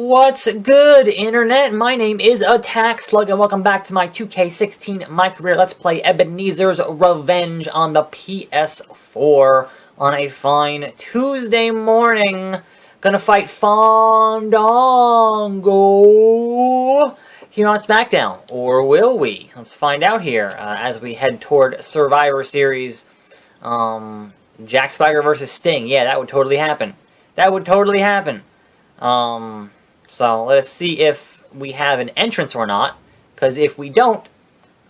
What's good, Internet? My name is Attack Slug, and welcome back to my 2K16 MyCareer Let's Play Ebenezer's Revenge on the PS4 on a fine Tuesday morning. Gonna fight Fandango here on SmackDown, or will we? Let's find out here as we head toward Survivor Series. Jack Swagger versus Sting. Yeah, that would totally happen. That would totally happen. So let's see if we have an entrance or not, because if we don't,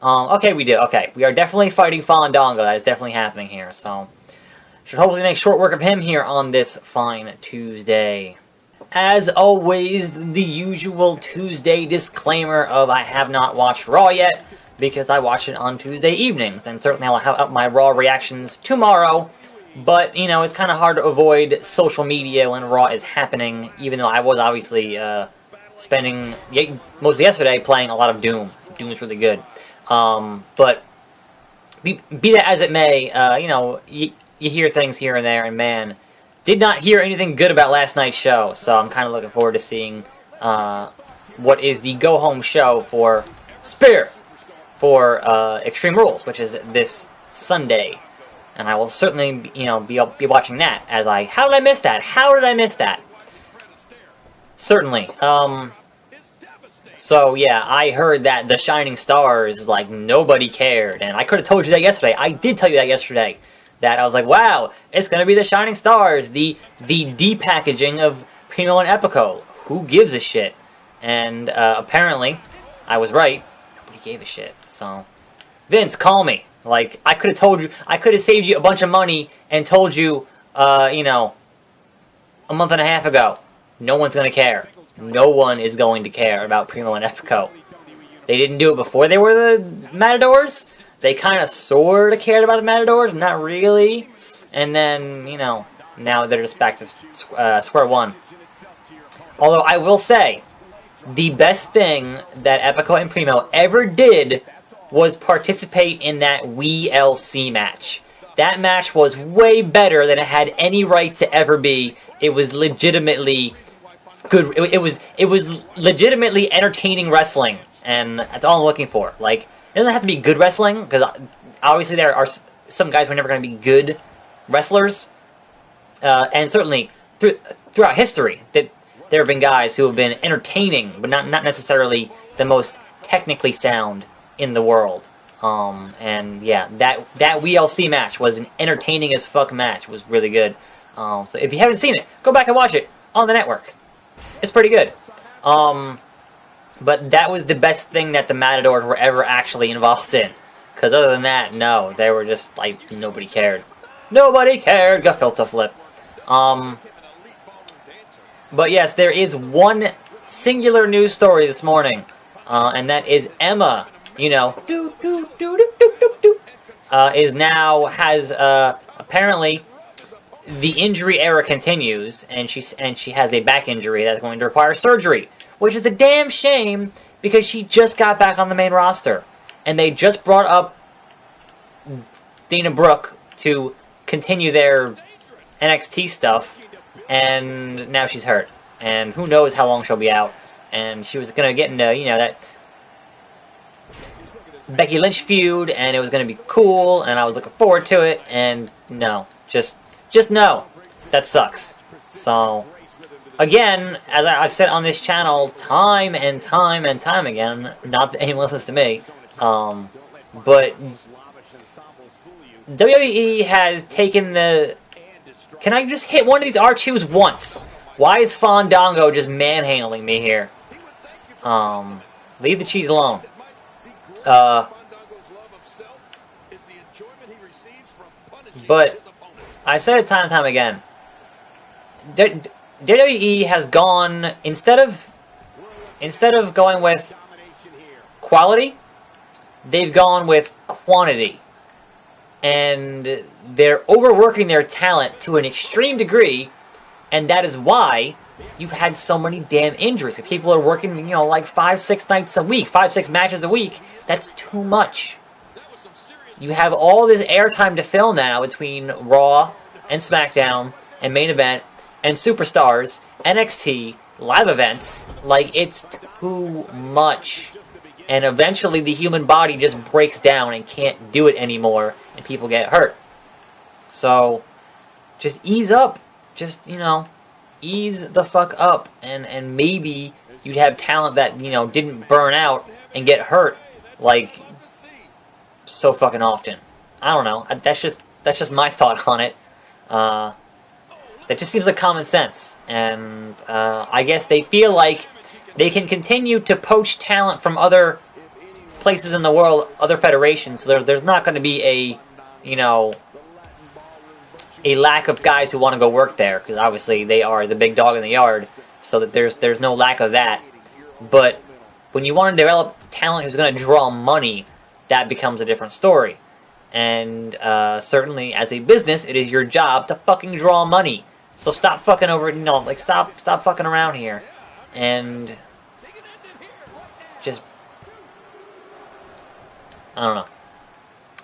okay, we do. Okay, we are definitely fighting Fandango. That is definitely happening here, so should hopefully make short work of him here on this fine Tuesday. As always, the usual Tuesday disclaimer of I have not watched Raw yet, because I watch it on Tuesday evenings, and certainly I'll have up my Raw reactions tomorrow. But, you know, it's kind of hard to avoid social media when Raw is happening, even though I was obviously spending most of yesterday playing a lot of Doom. Doom is really good. But be that as it may, you know, you hear things here and there, and man, did not hear anything good about last night's show, so I'm kind of looking forward to seeing what is the go-home show for Spear for Extreme Rules, which is this Sunday. And I will certainly, you know, be watching that as how did I miss that? How did I miss that? Certainly. So yeah, I heard that the Shining Stars, like, nobody cared, and I could have told you that yesterday. I did tell you that yesterday. That I was like, wow, it's gonna be the Shining Stars, the depackaging of Primo and Epico. Who gives a shit? And apparently, I was right. Nobody gave a shit. So, Vince, call me. Like, I could have told you, I could have saved you a bunch of money and told you, you know, a month and a half ago. No one's going to care. No one is going to care about Primo and Epico. They didn't do it before they were the Matadors. They kind of sort of cared about the Matadors, not really. And then, you know, now they're just back to square one. Although, I will say, the best thing that Epico and Primo ever did was participate in that WLC match. That match was way better than it had any right to ever be. It was legitimately good. It was legitimately entertaining wrestling, and that's all I'm looking for. Like, it doesn't have to be good wrestling, because obviously there are some guys who are never going to be good wrestlers, and certainly throughout history that there have been guys who have been entertaining, but not necessarily the most technically sound in the world. And yeah, that WLC match was an entertaining as fuck match. It was really good. So if you haven't seen it, go back and watch it on the network. It's pretty good. But that was the best thing that the Matadors were ever actually involved in. Because other than that, no, they were just like, nobody cared. Nobody cared. Gefilte flip. But yes, there is one singular news story this morning, and that is Emma, you know, apparently the injury era continues, and she has a back injury that's going to require surgery, which is a damn shame because she just got back on the main roster, and they just brought up Dana Brooke to continue their NXT stuff, and now she's hurt, and who knows how long she'll be out. And she was going to get into, you know, that Becky Lynch feud, and it was going to be cool, and I was looking forward to it, and no. Just no. That sucks. So, again, as I've said on this channel time and time and time again, not that anyone listens to me, but WWE has taken the... Can I just hit one of these R2s once? Why is Fandango just manhandling me here? Leave the cheese alone. But I've said it time and time again. WWE has gone, instead of going with quality, they've gone with quantity. And they're overworking their talent to an extreme degree, and that is why you've had so many damn injuries. If people are working, you know, like 5-6 nights a week, 5-6 matches a week, that's too much. You have all this airtime to fill now between Raw and SmackDown and Main Event and Superstars, NXT, live events, like, it's too much. And eventually the human body just breaks down and can't do it anymore, and people get hurt. So, just ease up. Just, ease the fuck up. And maybe you'd have talent that, didn't burn out and get hurt, like, so fucking often. I don't know. That's just my thought on it. That just seems like common sense. And I guess they feel like they can continue to poach talent from other places in the world, other federations. So there's not going to be a lack of guys who want to go work there, because obviously they are the big dog in the yard. So that there's no lack of that. But when you want to develop talent who's going to draw money, that becomes a different story. And certainly, as a business, it is your job to fucking draw money. So stop fucking stop fucking around here, and just, I don't know.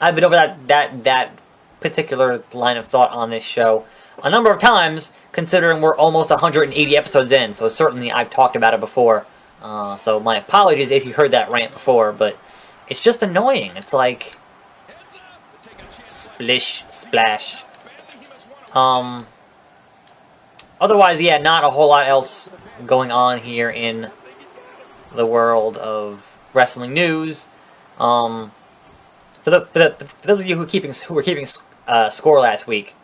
I've been over that particular line of thought on this show a number of times, considering we're almost 180 episodes in. So certainly, I've talked about it before. So my apologies if you heard that rant before, but it's just annoying. It's like, splish, splash. Otherwise, yeah, not a whole lot else going on here in the world of wrestling news. For those of you who were keeping score last week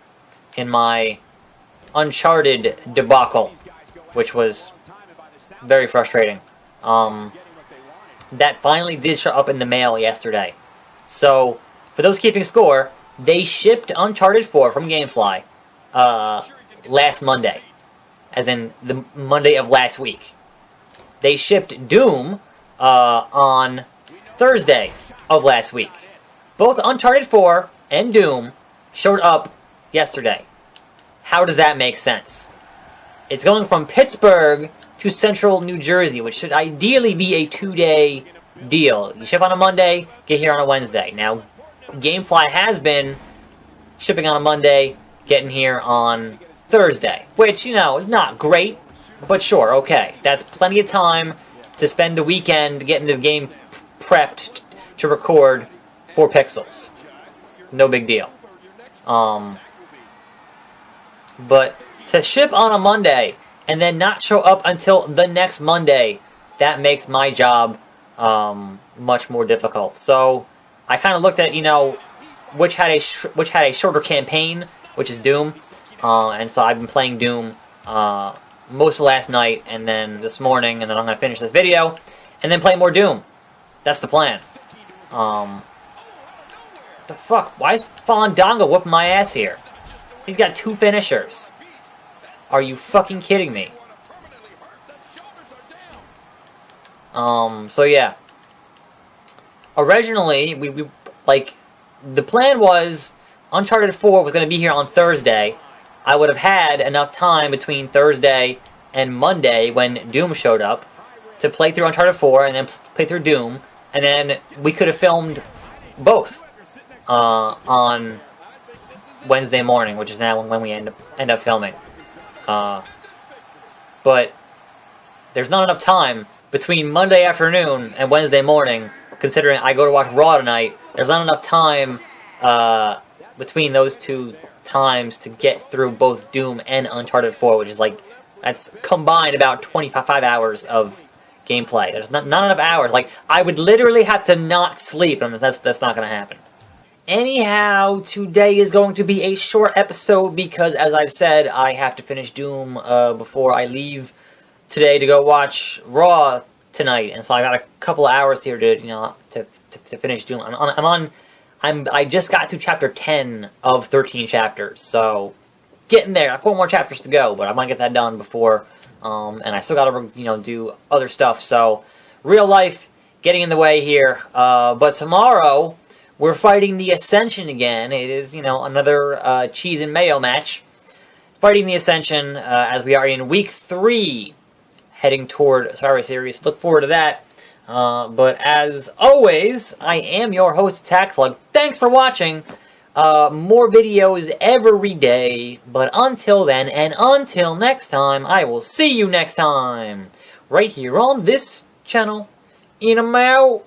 in my Uncharted debacle, which was very frustrating, that finally did show up in the mail yesterday. So, for those keeping score, they shipped Uncharted 4 from GameFly last Monday, as in the Monday of last week. They shipped Doom on Thursday of last week. Both Uncharted 4 and Doom showed up yesterday. How does that make sense? It's going from Pittsburgh to Central New Jersey, which should ideally be a 2-day deal. You ship on a Monday, get here on a Wednesday. Now, GameFly has been shipping on a Monday, getting here on Thursday, which, is not great, but sure, okay. That's plenty of time to spend the weekend getting the game prepped to record 4 pixels. No big deal. But to ship on a Monday and then not show up until the next Monday, that makes my job much more difficult. So I kind of looked at, which had a shorter campaign, which is Doom. And so I've been playing Doom most of last night, and then this morning, and then I'm going to finish this video, and then play more Doom. That's the plan. The fuck? Why is Fandango whooping my ass here? He's got 2 finishers. Are you fucking kidding me? So yeah. Originally, we the plan was Uncharted 4 was going to be here on Thursday. I would have had enough time between Thursday and Monday when Doom showed up to play through Uncharted 4 and then play through Doom, and then we could have filmed both on Wednesday morning, which is now when we end up filming. But there's not enough time between Monday afternoon and Wednesday morning, considering I go to watch Raw tonight. There's not enough time between those 2 times to get through both Doom and Uncharted 4, which is that's combined about 25 hours of gameplay. There's not enough hours. I would literally have to not sleep, and that's not going to happen. Anyhow, today is going to be a short episode because, as I've said, I have to finish Doom before I leave today to go watch Raw tonight, and so I got a couple of hours here to finish Doom. I just got to chapter 10 of 13 chapters, so getting there. I have 4 more chapters to go, but I might get that done before. And I still got to do other stuff. So real life getting in the way here. But tomorrow we're fighting the Ascension again. It is another cheese and mayo match. Fighting the Ascension as we are in week 3, heading toward Survivor Series. Look forward to that. But as always, I am your host, Taxlug. Thanks for watching. More videos every day. But until then, and until next time, I will see you next time. Right here on this channel. In 'em out.